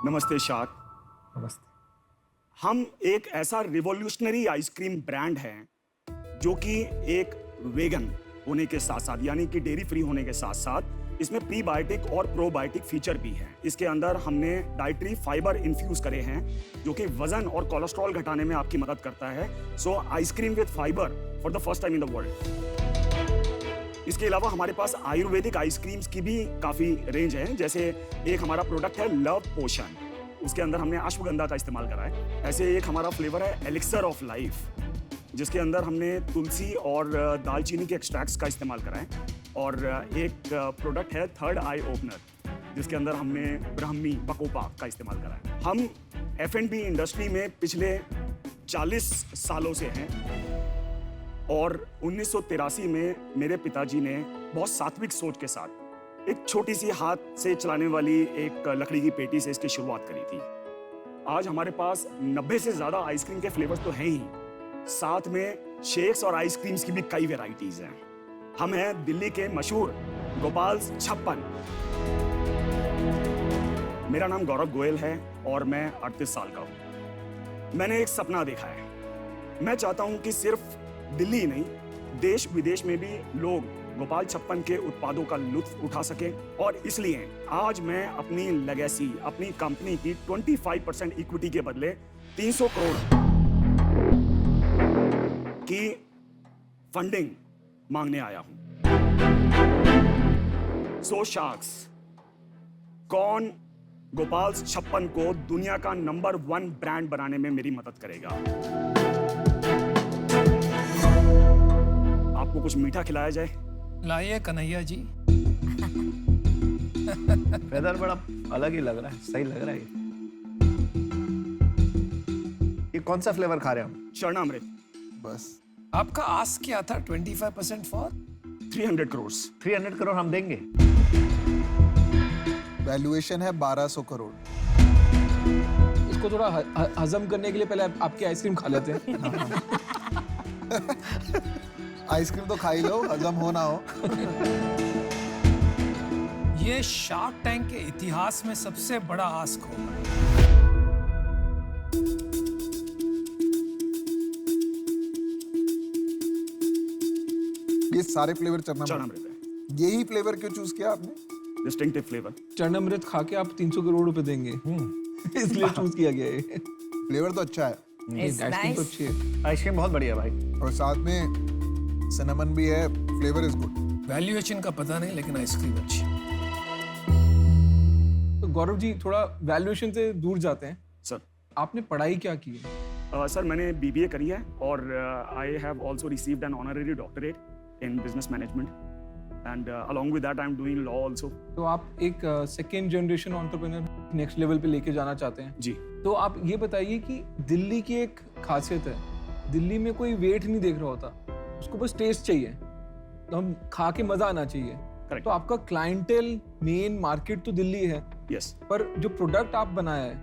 नमस्ते शाक। नमस्ते। हम एक ऐसा रिवॉल्यूशनरी आइसक्रीम ब्रांड है जो कि एक वेगन होने के साथ साथ यानी कि डेयरी फ्री होने के साथ साथ इसमें प्रीबायोटिक और प्रोबायोटिक फीचर भी हैं। इसके अंदर हमने डाइटरी फाइबर इन्फ्यूज करे हैं जो कि वजन और कोलेस्ट्रॉल घटाने में आपकी मदद करता है। सो ice cream with fibre for the first time in the world. इसके अलावा हमारे पास आयुर्वेदिक आइसक्रीम्स की भी काफ़ी रेंज है। जैसे एक हमारा प्रोडक्ट है लव पोशन, उसके अंदर हमने अश्वगंधा का इस्तेमाल करा है। ऐसे एक हमारा फ्लेवर है एलिक्सर ऑफ लाइफ, जिसके अंदर हमने तुलसी और दालचीनी के एक्सट्रैक्ट्स का इस्तेमाल करा है। और एक प्रोडक्ट है थर्ड आई ओपनर, जिसके अंदर हमने ब्राह्मी बकोपा का इस्तेमाल करा है। हम F&B इंडस्ट्री में पिछले 40 सालों से हैं और 1983 में मेरे पिताजी ने बहुत सात्विक सोच के साथ एक छोटी सी हाथ से चलाने वाली एक लकड़ी की पेटी से इसकी शुरुआत करी थी। आज हमारे पास 90 से ज़्यादा आइसक्रीम के फ्लेवर्स तो हैं ही, साथ में शेक्स और आइसक्रीम्स की भी कई वेराइटीज़ हैं। हम हैं दिल्ली के मशहूर गोपाल्स छप्पन। मेरा नाम गौरव गोयल है और मैं 38 साल का हूँ। मैंने एक सपना देखा है। मैं चाहता हूँ कि सिर्फ दिल्ली ही नहीं, देश विदेश में भी लोग गोपाल छप्पन के उत्पादों का लुत्फ उठा सकें। और इसलिए आज मैं अपनी लेगेसी, अपनी कंपनी की 25% इक्विटी के बदले 300 करोड़ की फंडिंग मांगने आया हूं। सो शार्क्स, कौन गोपाल छप्पन को दुनिया का नंबर 1 ब्रांड बनाने में मेरी मदद करेगा? आपको कुछ मीठा खिलाया जाए? लाइए कन्हैया जी। वेदर बड़ा अलग ही लग रहा है, सही लग रहा है ये कौन सा फ्लेवर खा रहे हैं हम? चरणामृत। बस आपका आस्क क्या था? 25% फॉर 300 करोड़। 300 करोड़ हम देंगे। वैल्यूएशन है 1200 करोड़। इसको थोड़ा हजम करने के लिए पहले आपकी आइसक्रीम खा लेते हैं। आइसक्रीम तो खा ही लो, हजम हो ना हो। ये शार्क टैंक के इतिहास में सबसे बड़ा आस्क होगा। ये सारे फ्लेवर चरणामृत है। यही फ्लेवर क्यों चूज किया आपने? Distinctive flavour. चरणामृत खा के आप 300 करोड़ रुपए देंगे, इसलिए चूज किया गया है। फ्लेवर तो अच्छा है आइसक्रीम तो अच्छी है। आइसक्रीम बहुत बढ़िया भाई। और साथ में सिनेमन भी है। Flavour is good. वैल्यूएशन का पता नहीं, लेकिन आइसक्रीम अच्छी। तो गौरव जी, थोड़ा वैल्यूएशन से दूर जाते हैं। सर, आपने पढ़ाई क्या की है? सर मैंने BBA करी है और I have also received an honorary doctorate in business management and along with that I am doing law also. तो आप एक second generation entrepreneur next level पे लेके जाना चाहते हैं। जी। तो आप ये बताइए कि दिल्ली की एक खासियत है, दिल्ली में कोई वेट नहीं देख रहा होता, उसको बस टेस्ट चाहिए, तो हम खा के मजा आना चाहिए। Correct. तो आपका क्लाइंटेल मेन मार्केट तो दिल्ली है। यस। पर जो प्रोडक्ट आप बनाया है,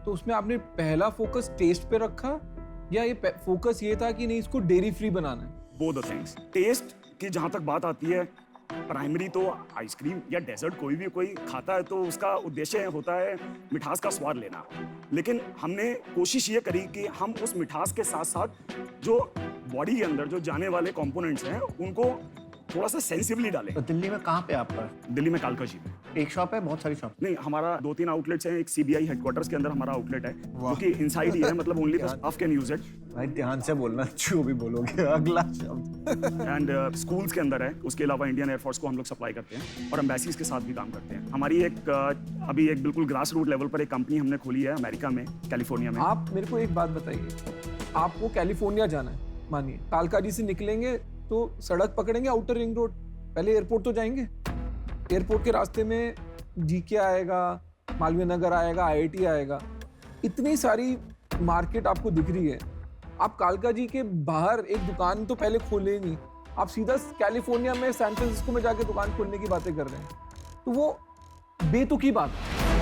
तो उसमें आपने पहला फोकस टेस्ट पे रखा या ये फोकस ये था कि नहीं, इसको डेयरी फ्री बनाना है? Both the things. टेस्ट की जहाँ तक बात आती है, प्राइमरी तो आइसक्रीम या डेजर्ट कोई खाता है तो उसका उद्देश्य होता है मिठास का स्वाद लेना। लेकिन हमने कोशिश ये करी कि हम उस मिठास के साथ साथ जो बॉडी के अंदर जो जाने वाले कंपोनेंट्स हैं उनको थोड़ा सा सेंसिबली डालें। तो दिल्ली में कहाँ पे आपका? दिल्ली में कालका जी में एक शॉप है, बहुत सारी शॉप? नहीं, हमारा 2-3 आउटलेट्स हैं। एक CBI हेडक्वार्टर्स के अंदर हमारा आउटलेट है जो कि इनसाइड ही है, मतलब only the staff can use it. भाई ध्यान से बोलना, जो भी बोलोगे अगला शब्द। एंड स्कूल्स के अंदर है। उसके अलावा इंडियन एयरफोर्स को हम लोग सप्लाई करते हैं और एम्बेसीज के साथ भी काम करते हैं। हमारी एक अभी एक बिल्कुल ग्रास रूट लेवल पर एक कंपनी हमने खोली है अमेरिका में, कैलिफोर्निया में। आप मेरे को एक बात बताइए, आपको कैलिफोर्निया जाना है, मानिए कालका जी से निकलेंगे तो सड़क पकड़ेंगे आउटर रिंग रोड, पहले एयरपोर्ट तो जाएंगे। एयरपोर्ट के रास्ते में GK आएगा, मालवीय नगर आएगा, IIT आएगा, इतनी सारी मार्केट आपको दिख रही है। आप कालका जी के बाहर एक दुकान तो पहले खोले नहीं, आप सीधा कैलिफोर्निया में सैन फ्रांसिस्को में जाके दुकान खोलने की बातें कर रहे हैं, तो वो बेतुकी बात है।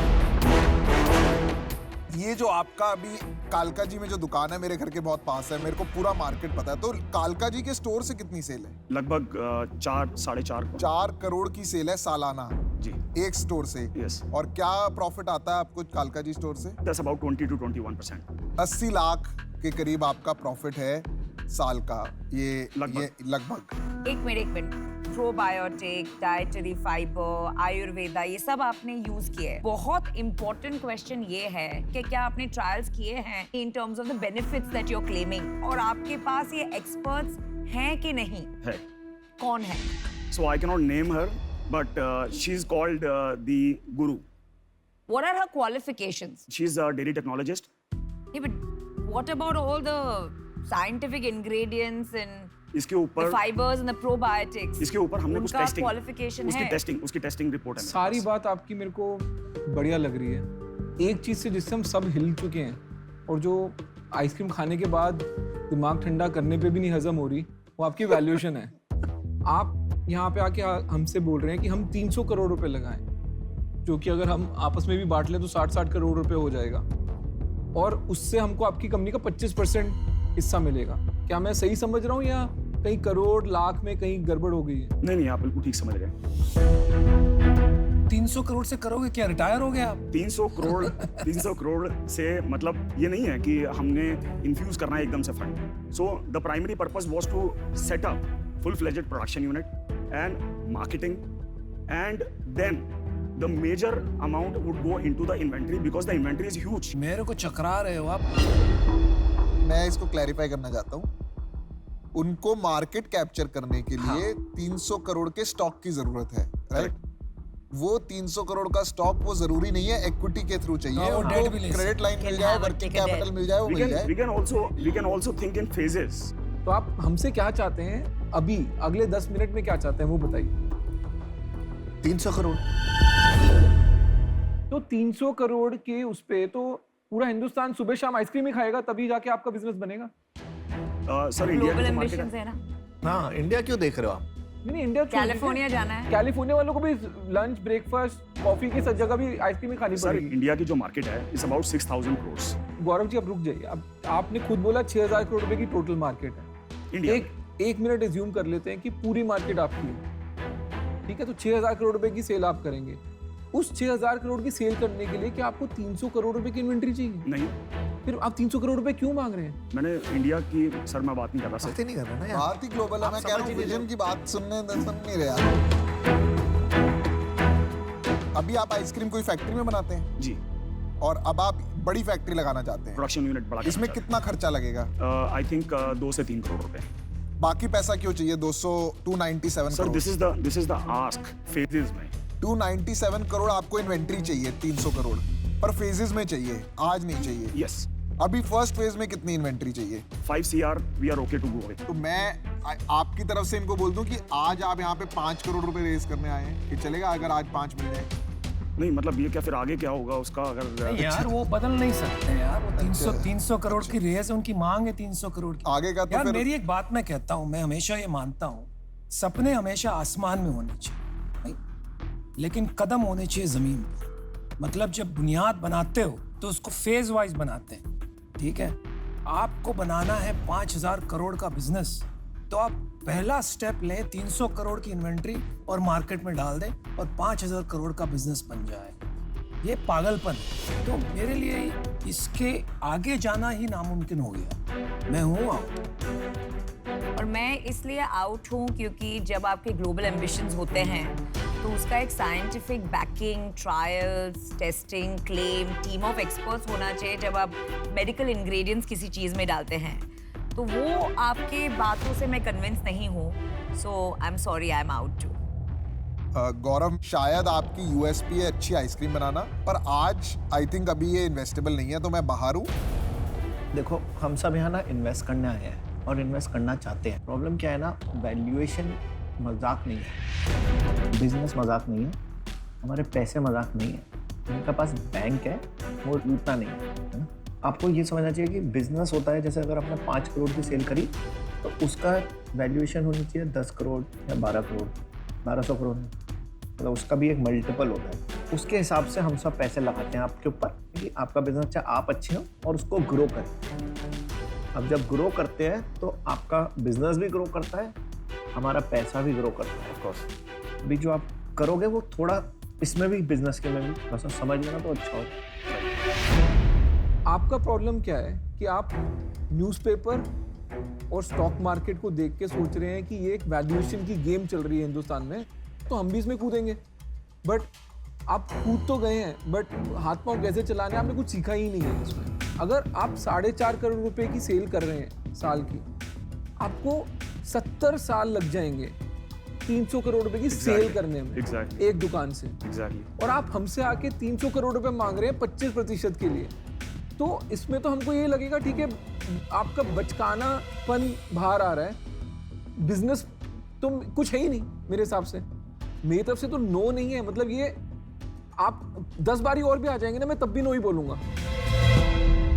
ये जो आपका अभी कालका जी में जो दुकान है मेरे घर के बहुत पास है, मेरे को पूरा मार्केट पता है। तो कालका जी के स्टोर से कितनी सेल है? लगभग 4-4.5 4 करोड़ की सेल है सालाना। जी एक स्टोर से। यस, और क्या प्रॉफिट आता है आपको कालका जी स्टोर से? That's about 20 to 21%। 80 लाख के करीब आपका प्रॉफिट है साल का, ये लगभग। एक minute, probiotic, dietary fibre, Ayurveda, ये सब आपने यूज किए हैं। बहुत इंपॉर्टेंट क्वेश्चन ये है कि क्या आपने ट्रायल्स किए हैं in terms of the benefits that you are claiming, और आपके पास ये एक्सपर्ट्स हैं कि नहीं? है। कौन है? So I cannot name her, but she's called the Guru. What are her qualifications? She's a dairy technologist. Yeah, but what about all the scientific ingredients and इसके the ऊपर fibers and the probiotics? इसके ऊपर हमने कुछ उनका testing, qualification है? उसकी testing report है मेरे सारी पास। बात आपकी मेरे को बढ़िया लग रही है। एक चीज़ से जिससे हम सब हिल चुके हैं और जो आइसक्रीम खाने के बाद दिमाग ठंडा करने पे भी नहीं हजम हो रही, वो आपकी वैल्यूएशन है। आप यहाँ पे आके हमसे बोल रहे हैं कि हम 300 करोड़ रुपए लगाएं, जो कि अगर हम आपस में भी बांट लें तो 60 करोड़ रुपए हो जाएगा, और उससे हमको आपकी कंपनी का 25% हिस्सा मिलेगा। क्या मैं सही समझ रहा हूँ या कहीं करोड़ लाख में कहीं गड़बड़ हो गई है? नहीं, आप बिल्कुल ठीक समझ रहे हैं। 300 करोड़ से करोगे क्या? रिटायर हो गए आप? 300 करोड़ से मतलब ये नहीं है कि हमने इन्फ्यूज करना है एकदम से fund. So the primary purpose was to set up full fledged production unit and marketing, and then the major amount would go into the inventory because the inventory is huge. मेरे को चकरा रहे हो आप। मैं इसको क्लैरिफाई करना चाहता हूँ। उनको मार्केट कैप्चर करने के लिए 300 करोड़ के स्टॉक की जरूरत है, राइट? वो 300 करोड़ का स्टॉक वो जरूरी नहीं है इक्विटी के थ्रू चाहिए, हाँ, वो उनको debt भी ले क्रेडिट लाइन मिल Can जाए, have a working ticket capital debt. मिल जाए, वो मिल जाए। we can also think in phases. तो आप हमसे क्या चाहते हैं अभी, अगले 10 मिनट में क्या चाहते हैं वो बताइए। 300 करोड़। तो 300 करोड़ के उस पे तो पूरा हिंदुस्तान सुबह शाम आइसक्रीम ही खाएगा, तभी जाके आपका बिजनेस बनेगा। सर इंडिया ग्लोबल की तो market एम्बिशंस है। है ना? हाँ, इंडिया क्यों देख रहे हो आप? नहीं, इंडिया कैलिफोर्निया जाना है। कैलिफोर्निया वालों को भी लंच, ब्रेकफास्ट, कॉफी की सब जगह भी आइसक्रीम ही खानी सर पड़ेगी। इंडिया की जो मार्केट है इज अबाउट 6000 करोड़। गौरव जी आप रुक जाइए। अब आपने खुद बोला 6000 करोड़ रुपए की टोटल मार्केट है। इंडिया एक मिनट एज्यूम कर लेते हैं कि पूरी मार्केट आपकी है, ठीक है? तो 6000 करोड़ रुपए की सेल आप करेंगे। उस 6000 करोड़ की सेल करने के लिए क्या आपको 300 करोड़ रुपए की इन्वेंट्री चाहिए? नहीं, फिर आप 300 करोड़ रुपए क्यों मांग रहे हैं? मैंने इंडिया की सर मैं बात नहीं कर रहा सर। बातें नहीं कर रहे ना यार। बात ही ग्लोबल है, मैं कह रहा हूँ विजन की बात सुन नहीं रहे आप। अभी आप आइसक्रीम कोई फैक्ट्री में बनाते हैं जी, और अब आप बड़ी फैक्ट्री लगाना चाहते हैं, प्रोडक्शन यूनिट बड़ा। इसमें कितना खर्चा लगेगा? आई थिंक 2 से 3 करोड़ रुपए। बाकी पैसा क्यों चाहिए? 297 sir crore. This is the ask phases में। 297 करोड़ आपको इन्वेंट्री चाहिए, 300 करोड़ पर फेजेस में चाहिए, आज नहीं चाहिए। यस, अभी फर्स्ट फेज में कितनी इन्वेंट्री चाहिए? 5 CR we are okay to go. तो मैं आपकी तरफ से इनको बोल दूं कि आज आप यहाँ पे 5 करोड़ रुपए रेज करने आए हैं, ये चलेगा अगर आज 5 मिल जाए? नहीं मतलब ये क्या फिर आगे क्या होगा उसका अगर यार वो बदल नहीं सकते यार। वो 300 करोड़ की रेस, उनकी मांग है 300 करोड़ की। आगे का तो यार फिर मेरी एक बात मैं कहता हूँ, मैं हमेशा ये मानता हूँ, सपने हमेशा आसमान में होने चाहिए, नहीं? लेकिन कदम होने चाहिए जमीन पर। मतलब जब बुनियाद बनाते हो तो उसको फेज वाइज बनाते हैं, ठीक है? आपको बनाना है 5000 करोड़ का बिजनेस, तो आप पहला स्टेप लें, 300 करोड़ की इन्वेंट्री और मार्केट में डाल दें और 5000 करोड़ का बिजनेस बन जाए। ये पागलपन है। तो मेरे लिए इसके आगे जाना ही नामुमकिन हो गया। मैं हूँ आउट। और मैं इसलिए आउट हूँ क्योंकि जब आपके ग्लोबल एम्बिशंस होते हैं तो उसका एक scientific banking, trials, testing, claim, team of experts होना चाहिए। जब आप मेडिकल इंग्रेडिएंट्स किसी चीज़ में डालते हैं तो वो आपके बातों से मैं कन्विंस नहीं हूँ। So I am sorry, I am out too. Gaurav, शायद आपकी यूएसपी है अच्छी आइसक्रीम बनाना, पर आज आई थिंक अभी ये इन्वेस्टेबल नहीं है, तो मैं बाहर हूँ। देखो, हम सब यहाँ ना इन्वेस्ट करने आए हैं और इन्वेस्ट करना चाहते हैं। प्रॉब्लम क्या है ना, वैल्यूएशन मजाक नहीं है, बिजनेस मजाक नहीं है, हमारे पैसे मजाक नहीं है। जिनका पास बैंक है वो लूटना नहीं है ना। आपको ये समझना चाहिए कि बिजनेस होता है, जैसे अगर आपने 5 करोड़ की सेल करी तो उसका वैल्यूएशन होनी चाहिए 10 करोड़ या 12 करोड़, 1200 करोड़, मतलब उसका भी एक मल्टीपल होता है। उसके हिसाब से हम सब पैसे लगाते हैं आपके ऊपर कि आपका बिजनेस अच्छा, आप अच्छे हो और उसको ग्रो करें। अब जब ग्रो करते हैं तो आपका बिजनेस भी ग्रो करता है, हमारा पैसा भी ग्रो करता है। ऑफ कोर्स अभी जो आप करोगे वो थोड़ा इसमें भी बिजनेस के में भी थोड़ा सा समझ लेना तो अच्छा होता है। आपका प्रॉब्लम क्या है कि आप न्यूज़पेपर और स्टॉक मार्केट को देख के सोच रहे हैं कि ये एक वैल्यूएशन की गेम चल रही है हिंदुस्तान में, तो हम भी इसमें कूदेंगे। बट आप कूद तो गए हैं, बट हाथ पांव कैसे चलाने आपने कुछ सीखा ही नहीं है इसमें। अगर आप 4.5 करोड़ रुपए की सेल कर रहे हैं साल की, आपको 70 साल लग जाएंगे 300 करोड़ रुपए की सेल करने में Exactly. एक दुकान से। एग्जैक्टली। और आप हमसे आके 300 करोड़ रुपए मांग रहे हैं 25% के लिए, तो इसमें तो हमको ये लगेगा ठीक है आपका बचकानापन बाहर आ रहा है, बिजनेस तो कुछ है ही नहीं मेरे हिसाब से। मेरी तरफ से तो नो नहीं है, मतलब ये आप 10 बारी और भी आ जाएंगे ना, मैं तब भी नो ही बोलूंगा।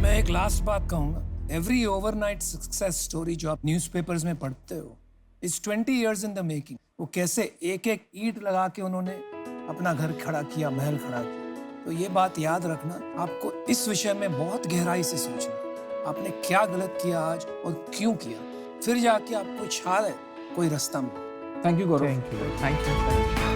मैं एक लास्ट बात कहूंगा, एवरी ओवरनाइट सक्सेस स्टोरी जो आप न्यूज़पेपर्स में पढ़ते हो is 20 years in the making. वो कैसे एक एक ईंट लगा के उन्होंने अपना घर खड़ा किया, महल खड़ा किया। तो ये बात याद रखना, आपको इस विषय में बहुत गहराई से सोचना, आपने क्या गलत किया आज और क्यों किया, फिर जाके आपको शायद कोई रास्ता मिले। Thank you Gaurav. Thank you.